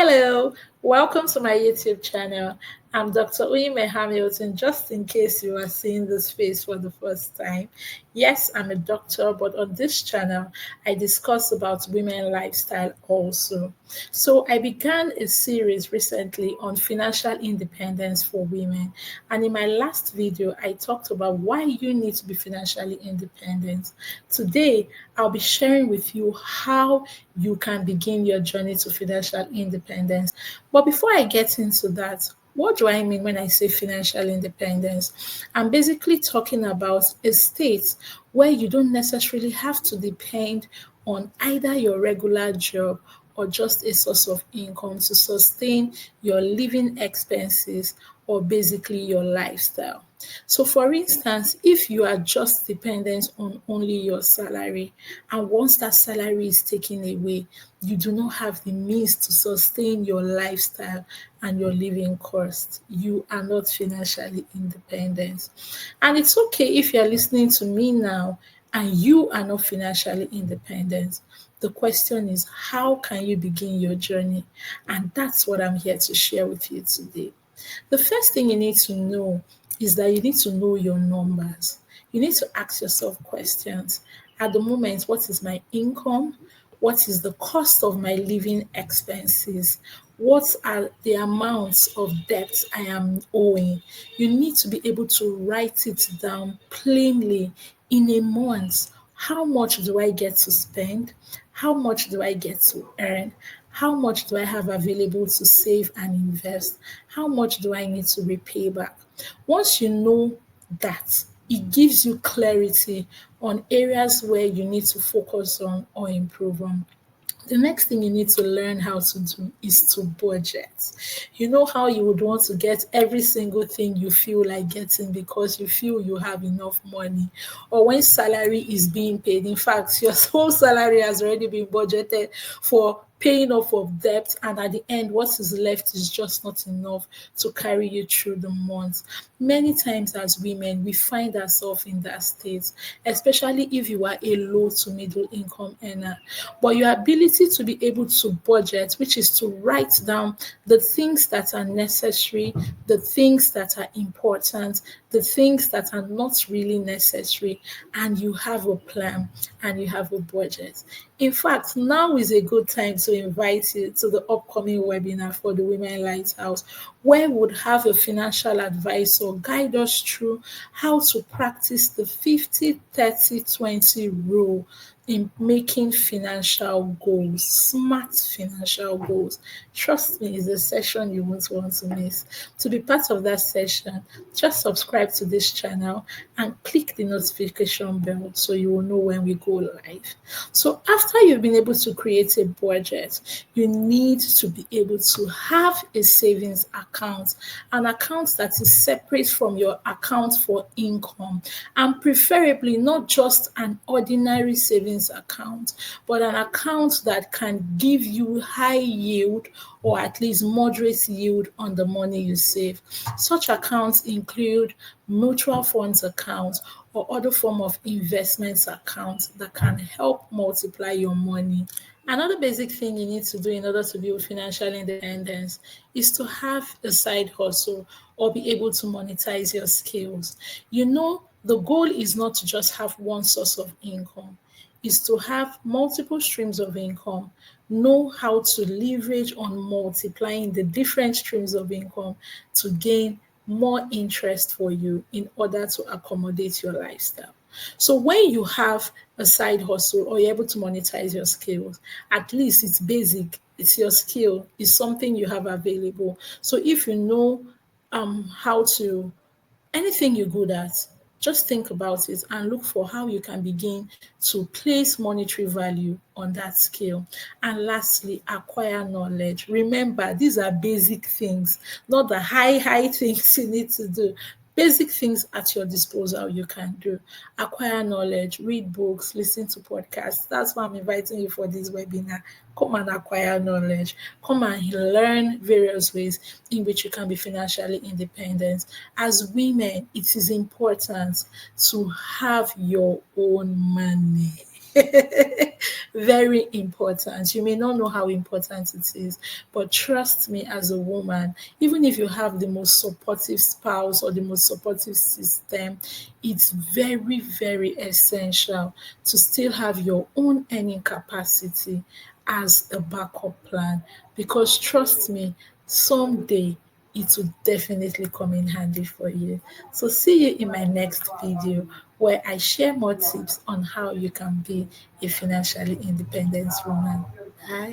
Hello, welcome to my YouTube channel. I'm Dr. Uyime Hamilton, just in case you are seeing this face for the first time. Yes, I'm a doctor, but on this channel, I discuss about women lifestyle also. So I began a series recently on financial independence for women. And in my last video, I talked about why you need to be financially independent. Today, I'll be sharing with you how you can begin your journey to financial independence. But before I get into that, what do I mean when I say financial independence? I'm basically talking about a state where you don't necessarily have to depend on either your regular job or just a source of income to sustain your living expenses or basically your lifestyle. So, for instance, if you are just dependent on only your salary, and once that salary is taken away, you do not have the means to sustain your lifestyle and your living cost, you are not financially independent. And it's okay if you're listening to me now and you are not financially independent. The question is, how can you begin your journey? And that's what I'm here to share with you today. The first thing you need to know is that you need to know your numbers. You need to ask yourself questions. At the moment, what is my income? What is the cost of my living expenses? What are the amounts of debt I am owing? You need to be able to write it down plainly in a month. How much do I get to spend? How much do I get to earn? How much do I have available to save and invest? How much do I need to repay back? Once you know that, it gives you clarity on areas where you need to focus on or improve on. The next thing you need to learn how to do is to budget. You know how you would want to get every single thing you feel like getting because you feel you have enough money, or when salary is being paid. In fact, your whole salary has already been budgeted for paying off of debt, and at the end, what is left is just not enough to carry you through the month. Many times, as women, we find ourselves in that state, especially if you are a low to middle income earner. But your ability to be able to budget, which is to write down the things that are necessary, the things that are important, the things that are not really necessary, and you have a plan and you have a budget. In fact, now is a good time to invite you to the upcoming webinar for the Women Lighthouse, where we would have a financial advisor guide us through how to practice the 50-30-20 rule in making financial goals, smart financial goals. Trust me, it's a session you won't want to miss. To be part of that session, just subscribe to this channel and click the notification bell so you will know when we go live. So after you've been able to create a budget, you need to be able to have a savings account, an account that is separate from your account for income, and preferably not just an ordinary savings account, but an account that can give you high yield or at least moderate yield on the money you save. Such accounts include mutual funds accounts or other form of investments accounts that can help multiply your money. Another basic thing you need to do in order to build financial independence is to have a side hustle or be able to monetize your skills. The goal is not to just have one source of income, is to have multiple streams of income, know how to leverage on multiplying the different streams of income to gain more interest for you in order to accommodate your lifestyle. So when you have a side hustle or you're able to monetize your skills, at least it's basic, it's your skill, it's something you have available. So if you know how to anything you're good at, just think about it and look for how you can begin to place monetary value on that skill. And lastly, acquire knowledge. Remember, these are basic things, not the high things you need to do. Basic things at your disposal you can do. Acquire knowledge, read books, listen to podcasts. That's why I'm inviting you for this webinar. Come and acquire knowledge. Come and learn various ways in which you can be financially independent. As women, it is important to have your own money. Very important. You may not know how important it is, but trust me, as a woman, even if you have the most supportive spouse or the most supportive system, it's very, very essential to still have your own earning capacity as a backup plan, because trust me, someday it will definitely come in handy for you. So, see you in my next video where I share more tips on how you can be a financially independent woman. Bye.